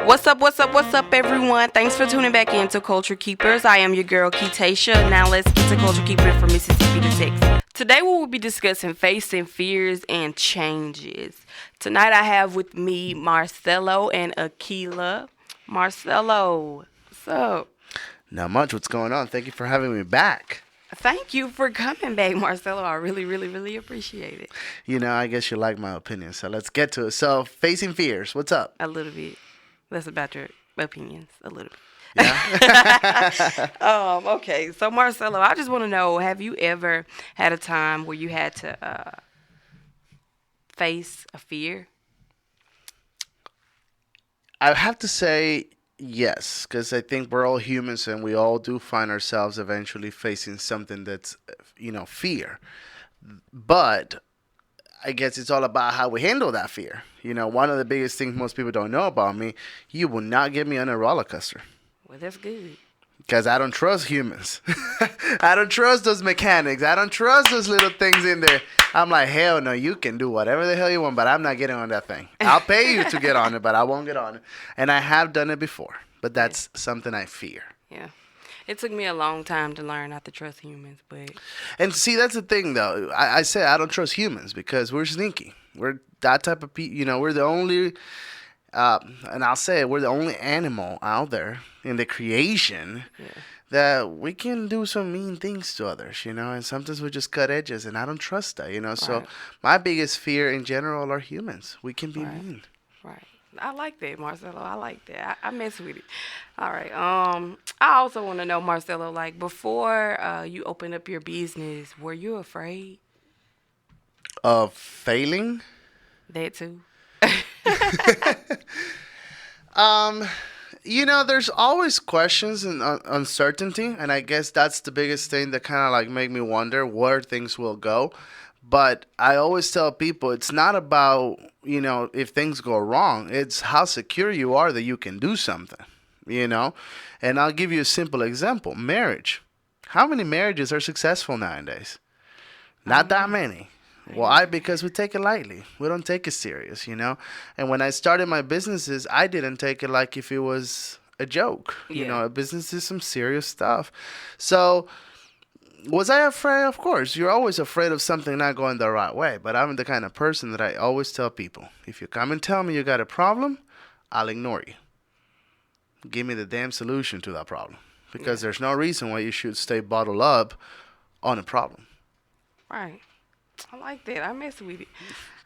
What's up, everyone? Thanks for tuning back in to Culture Keepers. I am your girl, Keitasia. Now let's get to Culture Keeper from Mississippi to Texas. Today we will be discussing facing fears and changes. Tonight I have with me Marcelo and Akila. Marcelo, what's up? Not much. What's going on? Thank you for having me back. Thank you for coming back, Marcelo. I really appreciate it. I guess you like my opinion, so let's get to it. So, facing fears. What's up? A little bit. That's about your opinions, a little bit. Yeah. Okay, so Marcelo, I just want to know, have you ever had a time where you had to face a fear? I have to say yes, because I think we're all humans and we all do find ourselves eventually facing something that's, fear. But I guess it's all about how we handle that fear. One of the biggest things most people don't know about me, you will not get me on a roller coaster. Well, that's good. Because I don't trust humans. I don't trust those mechanics. I don't trust those little things in there. I'm like, hell no, you can do whatever the hell you want, but I'm not getting on that thing. I'll pay you to get on it, but I won't get on it. And I have done it before, but that's something I fear. Yeah. It took me a long time to learn not to trust humans, but... And see, that's the thing, though. I say I don't trust humans because we're sneaky. We're that type of people. We're the only... and I'll say it, we're the only animal out there in the creation that we can do some mean things to others, and sometimes we just cut edges, and I don't trust that, So my biggest fear in general are humans. We can be mean. Right. I like that, Marcelo. I like that. I mess with it. All right. I also want to know, Marcelo, like before you opened up your business, were you afraid? Of failing? That too. There's always questions and uncertainty, and I guess that's the biggest thing that kind of like make me wonder where things will go. But I always tell people it's not about, if things go wrong. It's how secure you are that you can do something, And I'll give you a simple example. Marriage. How many marriages are successful nowadays? Not that many. Why? Because we take it lightly. We don't take it serious, And when I started my businesses, I didn't take it like if it was a joke. A business is some serious stuff. So, was I afraid? Of course. You're always afraid of something not going the right way. But I'm the kind of person that I always tell people, if you come and tell me you got a problem, I'll ignore you. Give me the damn solution to that problem. Because there's no reason why you should stay bottled up on a problem. Right. I like that. I mess with it.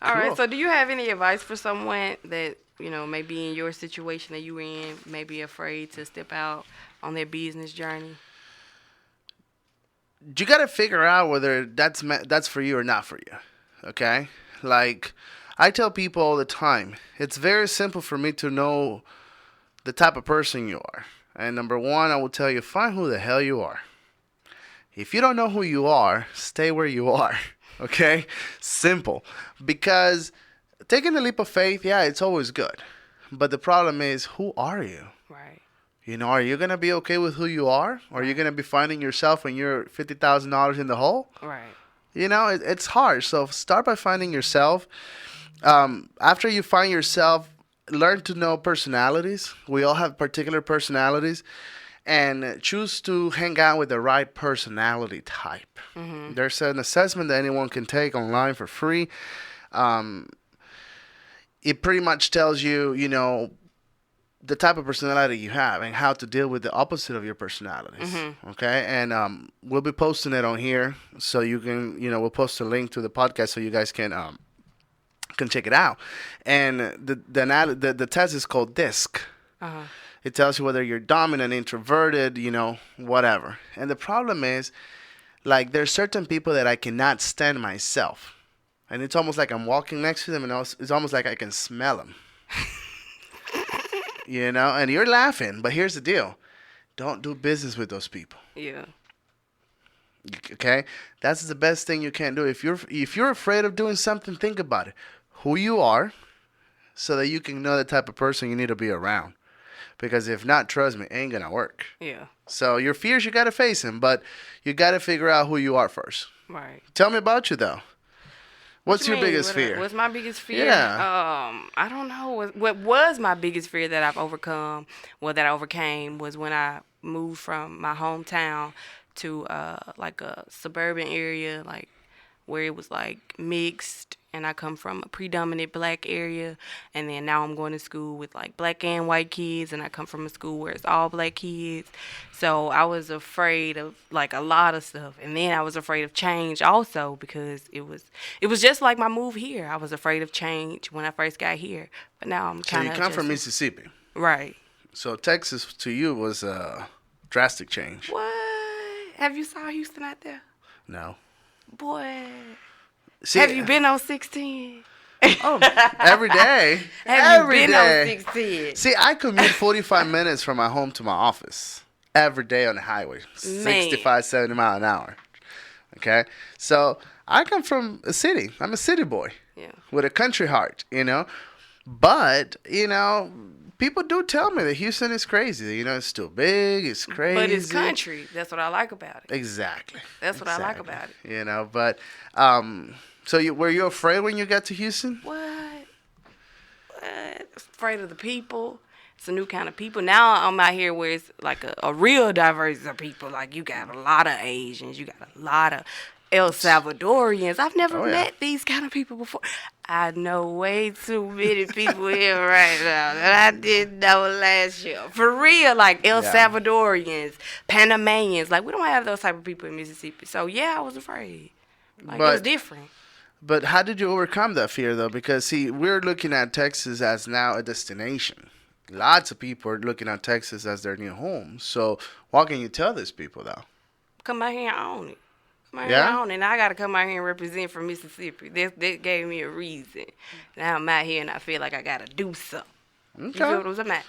All right. So do you have any advice for someone that, maybe in your situation that you're in, may be afraid to step out on their business journey? You got to figure out whether that's for you or not for you. Okay? Like, I tell people all the time, it's very simple for me to know the type of person you are. And number one, I will tell you, find who the hell you are. If you don't know who you are, stay where you are. Okay? Simple. Because taking a leap of faith, it's always good. But the problem is, who are you? Right. Are you going to be okay with who you are? Or are you going to be finding yourself when you're $50,000 in the hole? Right. It's hard. So start by finding yourself. After you find yourself, learn to know personalities. We all have particular personalities. And choose to hang out with the right personality type. Mm-hmm. There's an assessment that anyone can take online for free. It pretty much tells you, the type of personality you have and how to deal with the opposite of your personalities. Mm-hmm. Okay? And we'll be posting it on here so you can, we'll post a link to the podcast so you guys can check it out. And the test is called DISC. Uh-huh. It tells you whether you're dominant, introverted, whatever. And the problem is, like, there's certain people that I cannot stand myself. And it's almost like I'm walking next to them, and it's almost like I can smell them. And you're laughing, but here's the deal. Don't do business with those people. Yeah. Okay? That's the best thing you can do. If you're afraid of doing something, think about it. Who you are, so that you can know the type of person you need to be around. Because if not, trust me, it ain't going to work. Yeah. So your fears, you got to face them, but you got to figure out who you are first. Right. Tell me about you, though. What you What's your mean? biggest fear? What's my biggest fear? Yeah. I don't know. What was my biggest fear that I've overcome, well, that I overcame, was when I moved from my hometown to like a suburban area, like where it was like mixed, and I come from a predominant black area, and then now I'm going to school with like black and white kids, and I come from a school where it's all black kids. So I was afraid of like a lot of stuff, and then I was afraid of change also, because it was just like my move here. I was afraid of change when I first got here, but now I'm So kind you of come from adjusting. Mississippi. Right. So Texas to you was a drastic change. What? Have you saw Houston out there? No. Boy, See, have you been on 16? oh, every day. Have every you been day. on 16? See, I commute 45 minutes from my home to my office every day on the highway, Man. 65, 70 mile an hour. Okay? So I come from a city. I'm a city boy Yeah. with a country heart, you know. But, you know, people do tell me that Houston is crazy. You know, it's too big, it's crazy. But it's country. That's what I like about it. Exactly. That's what I like about it. You know, but, so were you afraid when you got to Houston? What? Afraid of the people. It's a new kind of people. Now I'm out here where it's like a real diversity of people. Like you got a lot of Asians. You got a lot of El Salvadorians. I've never Oh, yeah. met these kind of people before. I know way too many people here right now that I didn't know last year. For real, like El Yeah. Salvadorians, Panamanians. Like we don't have those type of people in Mississippi. So yeah, I was afraid. Like it was But- different. But how did you overcome that fear, though? Because, see, we're looking at Texas as now a destination. Lots of people are looking at Texas as their new home. So what can you tell these people, though? Come out here and own it. Come out Yeah? here and own it. And I got to come out here and represent for Mississippi. That gave me a reason. Now I'm out here and I feel like I got to do something. You feel what I'm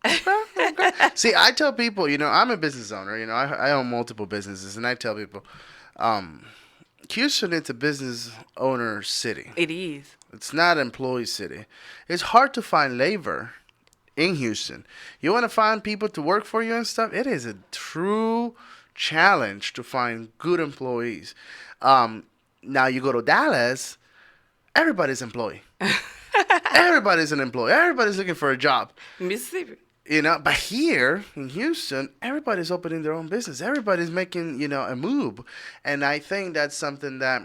saying? See, I tell people, you know, I'm a business owner. You know, I own multiple businesses. And I tell people, Houston is a business owner city. It is. It's not an employee city. It's hard to find labor in Houston. You want to find people to work for you and stuff? It is a true challenge to find good employees. Now you go to Dallas, everybody's employee. Everybody's an employee. Everybody's looking for a job. Mississippi. You know, but here in Houston, everybody's opening their own business. Everybody's making, you know, a move. And I think that's something that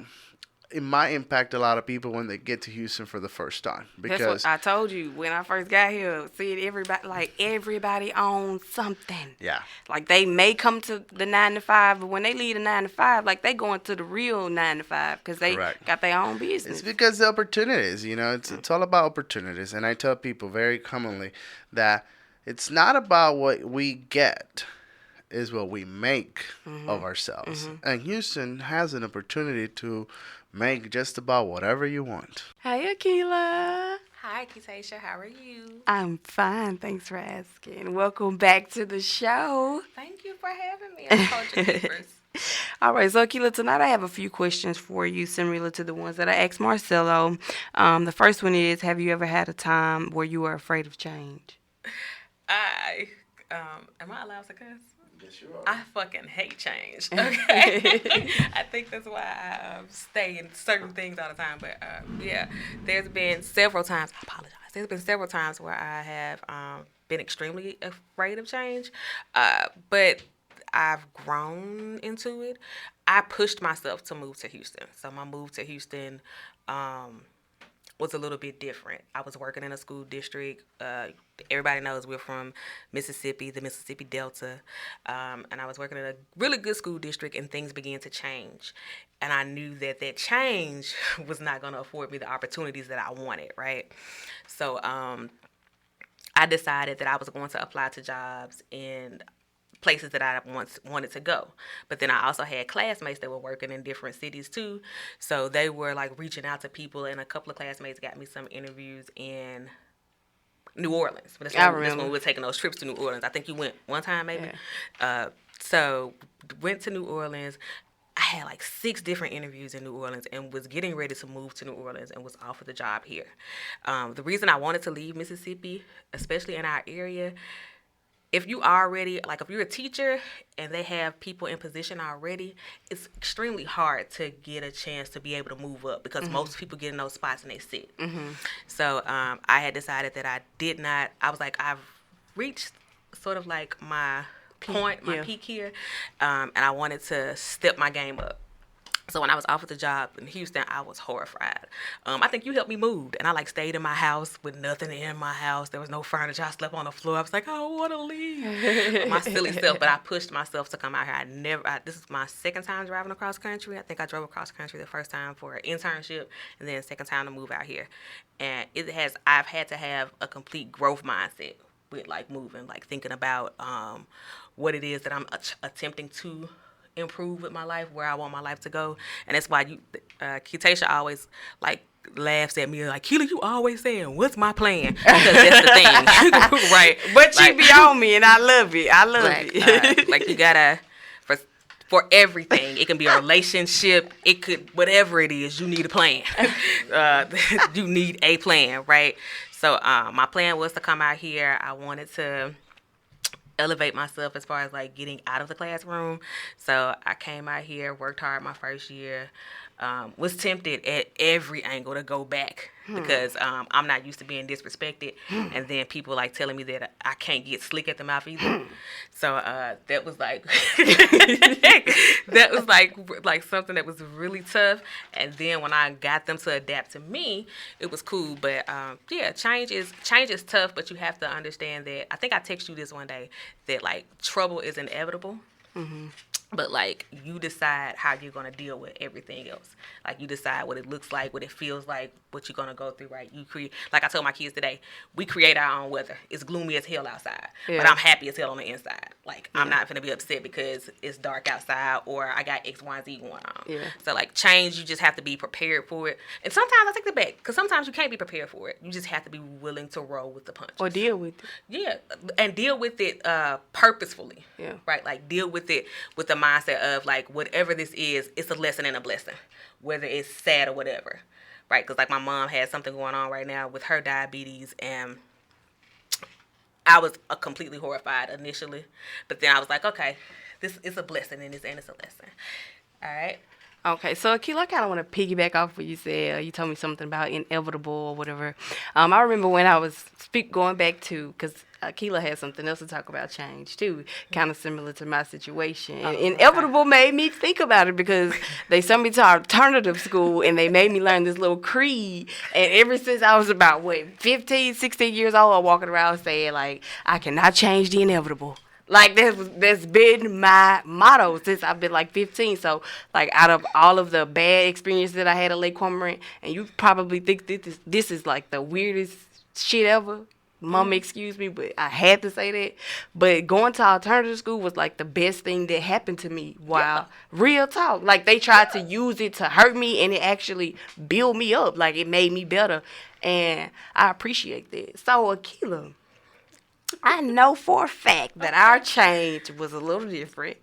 it might impact a lot of people when they get to Houston for the first time. That's Because, what I told you when I first got here. Seeing everybody owns something. yeah. Like they may come to the 9 to 5, but when they leave the 9 to 5, like they going to the real 9 to 5 because they Correct. got their own It's business. because the opportunities, you know, it's all about opportunities. And I tell people very commonly that it's not about what we get, is what we make of ourselves. And Houston has an opportunity to make just about whatever you want. Hey, Akila. Hi, Keisha. How are you? I'm fine. Thanks for asking. Welcome back to the show. Thank you for having me on Culture Keepers. All right, so Akila, tonight I have a few questions for you, similar to the ones that I asked Marcelo. The first one is, have you ever had a time where you were afraid of change? Am I allowed to cuss? Yes, you are. I fucking hate change. Okay, I think that's why I stay in certain things all the time. But yeah, there's been several times. I apologize. There's been several times where I have been extremely afraid of change, but I've grown into it. I pushed myself to move to Houston. So my move to Houston was a little bit different. I was working in a school district. Everybody knows we're from Mississippi, the Mississippi Delta. And I was working in a really good school district, and things began to change. And I knew that change was not going to afford me the opportunities that I wanted, right? So I decided that I was going to apply to jobs in places that I once wanted to go. But then I also had classmates that were working in different cities too. So they were like reaching out to people, and a couple of classmates got me some interviews in New Orleans. But that's when we were taking those trips to New Orleans. I think you went one time maybe. Yeah. So went to New Orleans. I had like 6 different interviews in New Orleans and was getting ready to move to New Orleans and was offered the job here. The reason I wanted to leave Mississippi, especially in our area, if you already, like if you're a teacher and they have people in position already, it's extremely hard to get a chance to be able to move up because most people get in those spots and they sit. So I had decided that I was like, I've reached sort of like my point, my peak here, and I wanted to step my game up. So when I was offered the job in Houston, I was horrified. I think you helped me move, and I like stayed in my house with nothing in my house. There was no furniture. I slept on the floor. I was like, I don't want to leave. My silly self, but I pushed myself to come out here. This is my second time driving across country. I think I drove across country the first time for an internship, and then second time to move out here. And I've had to have a complete growth mindset with like moving, like thinking about what it is that I'm attempting to improve with my life, where I want my life to go. And that's why Keisha always like laughs at me like, Keela, you always saying, what's my plan? Because that's the thing. Right. But like, you be on me and I love it. I love it. Like you gotta, for everything, it can be a relationship, it could, whatever it is, you need a plan. You need a plan, right? So my plan was to come out here. I wanted to elevate myself as far as like getting out of the classroom. So I came out here, worked hard my first year, was tempted at every angle to go back because I'm not used to being disrespected. And then people like telling me that I can't get slick at the mouth either. So that was like like something that was really tough. And then when I got them to adapt to me, it was cool. But yeah, change is tough, but you have to understand that. I think I texted you this one day that like trouble is inevitable. But like you decide how you're gonna deal with everything else. Like you decide what it looks like, what it feels like, what you're gonna go through. Right? You create. Like I told my kids today, we create our own weather. It's gloomy as hell outside, but I'm happy as hell on the inside. Like I'm not gonna be upset because it's dark outside or I got X, Y, Z going on. So like change, you just have to be prepared for it. And sometimes I take the back because sometimes you can't be prepared for it. You just have to be willing to roll with the punches or deal with it. Yeah, and deal with it purposefully. Yeah. Right. Like deal with it with the mindset of like whatever this is, it's a lesson and a blessing, whether it's sad or whatever, right? Because like my mom has something going on right now with her diabetes, and I was completely horrified initially, but then I was like, okay, this is a blessing and it's a lesson. All right. Okay, so Akila, I kind of want to piggyback off what you said. You told me something about inevitable or whatever. I remember when I was going back to, because Akila had something else to talk about change too, kind of similar to my situation. And inevitable made me think about it because they sent me to alternative school and they made me learn this little creed. And ever since I was about, 15, 16 years old, I'm walking around saying, like, I cannot change the inevitable. Like, that's been my motto since I've been, like, 15. So, like, out of all of the bad experiences that I had at Lake Cormorant, and you probably think this is like, the weirdest shit ever. Mama, excuse me, but I had to say that. But going to alternative school was, like, the best thing that happened to me. Wow. Real talk. Like, they tried to use it to hurt me, and it actually built me up. Like, it made me better. And I appreciate that. So, Akila, I know for a fact that our change was a little different.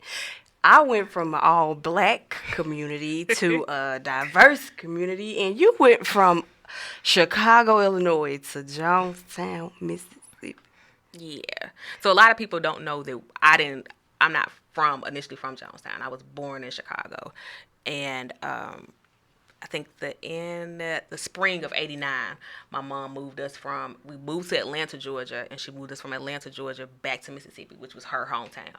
I went from an all-black community to a diverse community, and you went from Chicago, Illinois to Jonestown, Mississippi. Yeah. So a lot of people don't know that I'm not initially from Jonestown. I was born in Chicago. And I think the spring of '89, my mom we moved to Atlanta, Georgia, and she moved us from Atlanta, Georgia back to Mississippi, which was her hometown.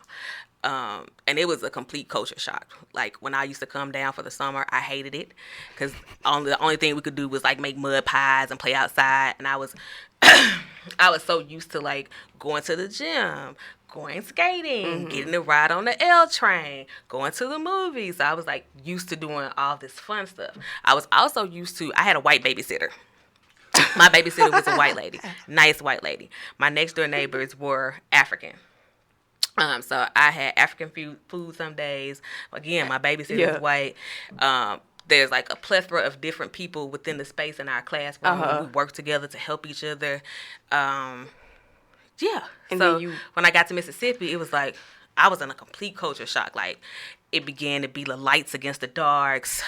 And it was a complete culture shock. Like when I used to come down for the summer, I hated it because the only thing we could do was like make mud pies and play outside. And I was so used to like going to the gym, going skating, getting to ride on the L train, going to the movies. So I was like used to doing all this fun stuff. I was also I had a white babysitter. My babysitter was a white lady, nice white lady. My next door neighbors were African. So I had African food some days. Again, my babysitter is white. There's like a plethora of different people within the space in our classroom. We work together to help each other. Yeah. And so when I got to Mississippi, it was like, I was in a complete culture shock. Like, it began to be the lights against the darks,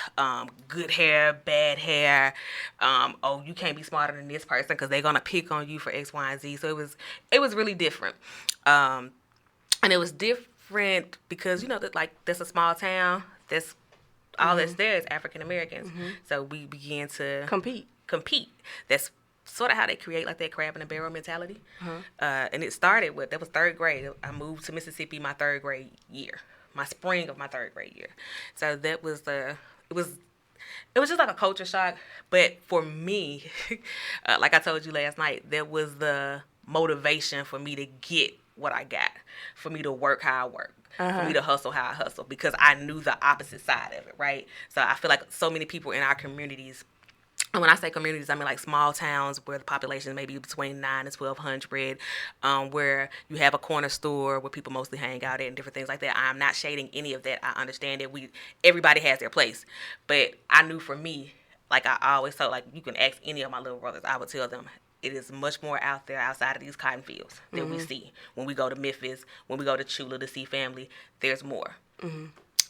good hair, bad hair. Oh, you can't be smarter than this person because they're gonna pick on you for X, Y, and Z. So it was really different, and it was different because that like that's a small town. That's all that's there is African Americans. So we began to compete. That's sort of how they create like that crab in the barrel mentality. And it started that was third grade. I moved to Mississippi my third grade year. My spring of my third grade year. So that was it was just like a culture shock. But for me, like I told you last night, that was the motivation for me to get what I got, for me to work how I work, for me to hustle how I hustle, because I knew the opposite side of it, right? So I feel like so many people in our communities, and when I say communities, I mean like small towns where the population may be between 9 and 1,200, where you have a corner store where people mostly hang out at and different things like that. I'm not shading any of that. I understand that everybody has their place. But I knew for me, like I always told, like you can ask any of my little brothers, I would tell them, it is much more out there outside of these cotton fields that we see. When we go to Memphis, when we go to Chula to see family, there's more.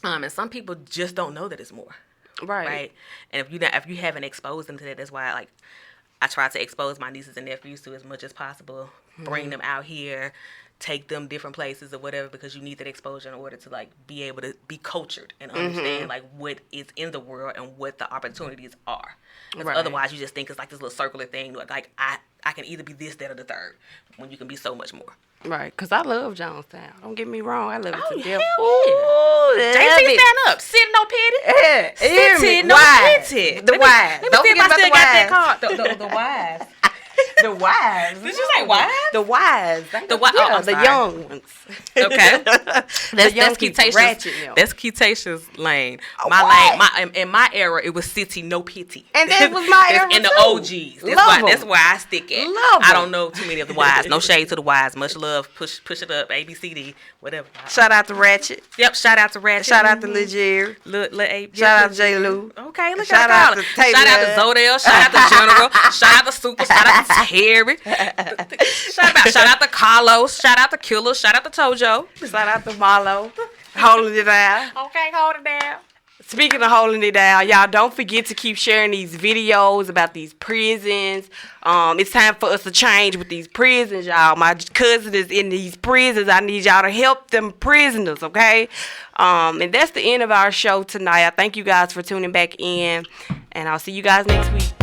And some people just don't know that it's more. Right. And if you haven't exposed them to that, that's why I try to expose my nieces and nephews to as much as possible. Bring them out here, take them different places or whatever, because you need that exposure in order to like be able to be cultured and understand like what is in the world and what the opportunities are. Otherwise, you just think it's like this little circular thing. Like I can either be this, that, or the third, when you can be so much more. Right, because I love Jonestown. Don't get me wrong, I love it to death. Oh, yeah. JC, stand up. Sitting no pity. Yeah, sitting no pity. The wives. Let me see if I still got that card. The wives. The wives. Did you say wives? The wives. The young ones. Okay. That's Keitacia's lane. In my era, it was city no pity. And that was my era in the too. OGs. That's where I stick at. Love I don't know too many of the wives. No shade to the wives. Much love. Push it up. ABCD. Whatever. Shout out to Ratchet. Yep. Shout out to Ratchet. Shout out to Lil Jerry. Shout out to J. Lou. Okay. Look shout out to Taylor. Shout out to Zodell. Shout out to General. Shout out to Super. Shout out to Terry. Shout out to Carlos. Shout out to Killer. Shout out to Tojo. Shout out to Marlo. Holding it down. Okay, hold it down. Speaking of holding it down, y'all don't forget to keep sharing these videos about these prisons. It's time for us to change with these prisons, y'all. My cousin is in these prisons. I need y'all to help them prisoners, okay? And that's the end of our show tonight. I thank you guys for tuning back in, and I'll see you guys next week.